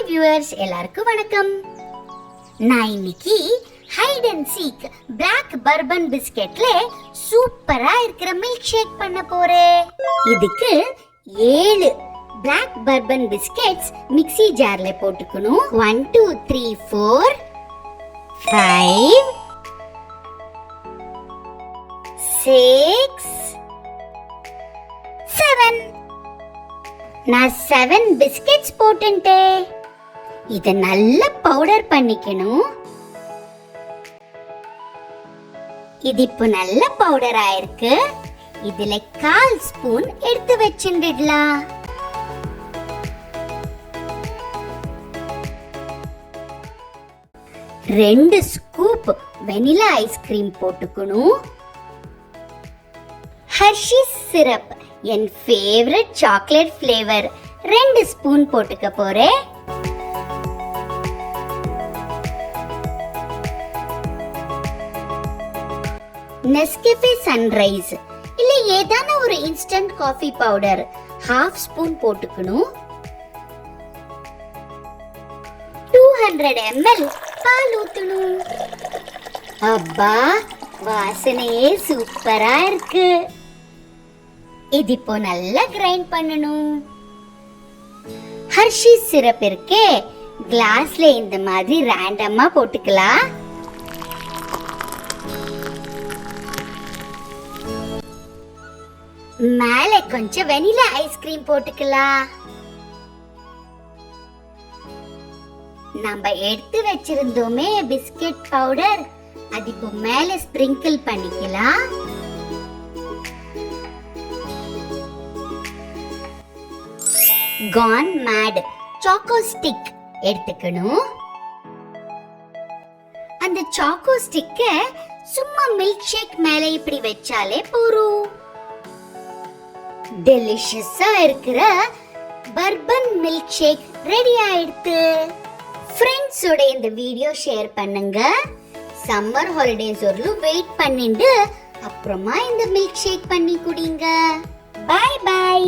Hi viewers, எல்லாருக்கும் வணக்கம். நான் இன்னைக்கு hide and seek black bourbon பிஸ்கெட்ல சூப்பரா இருக்கிற மில்க் ஷேக் பண்ண போறேன். இதுக்கு 7 பிளாக் பர்பன் பிஸ்கெட்ஸ் மிக்ஸி ஜார்ல போட்டுக்கணும். 1 2 3 4 5 6 7. நான் 7 பிஸ்கெட்ஸ் போட்டுட்டேன். இத நல்லா பவுடர் பண்ணிக்கணும். இது இப்போ நல்ல பவுடர் ஆயிருக்கு. இதுல 1/4 ஸ்பூன் எடுத்து வச்சிடலாம். ரெண்டு ஸ்கூப் வெனிலா ஐஸ்கிரீம் போட்டுக்கணும். ஹர்ஷீஸ் சிரப், என் ஃபேவரட் சாக்லேட் ஃப்ளேவர், 2 ஸ்பூன் போட்டுக்க போறேன். நெஸ்கேஃபே சன்ரைஸ் இல்ல ஏதான ஒரு இன்ஸ்டன்ட் காஃபி பவுடர் 1/2 ஸ்பூன் போட்டுக்கணும். 200 ml பால் ஊத்தணும். அப்பா, வாசனையே சூப்பரா இருக்கு. இது இப்போ நல்லா கிரைண்ட் பண்ணணும். ஹர்ஷீஸ் சிரப் இருக்கே, கிளாஸ்ல இந்த மாதிரி ரேண்டமா போட்டுக்கலாம். மேல கொஞ்சம் வெனிலா ஐஸ்கிரீம் போட்டுக்கலாம். நம்ம எடுத்து வச்சிருந்தோமே பிஸ்கட் பவுடர், அது இப்போ மேல ஸ்ப்ரிங்கிள் பண்ணிக்கலாம். கான் மேட் சாக்கோ ஸ்டிக் எடுத்துக்கணும். அந்த சாக்கோ ஸ்டிக்க சும்மா மில்க் ஷேக் மேல இப்படி வச்சாலே போதும். டெலிஷியஸா இருக்கிற பர்பன் மில்க் ஷேக் ரெடி ஆயிடுச்சு. ஃப்ரெண்ட்ஸோட இந்த வீடியோ ஷேர் பண்ணுங்க. சம்மர் ஹாலிடேஸ் வரலும் வெயிட் பண்ணிட்டு அப்புறமா இந்த மில்க் ஷேக் பண்ணி குடிங்க. Bye by.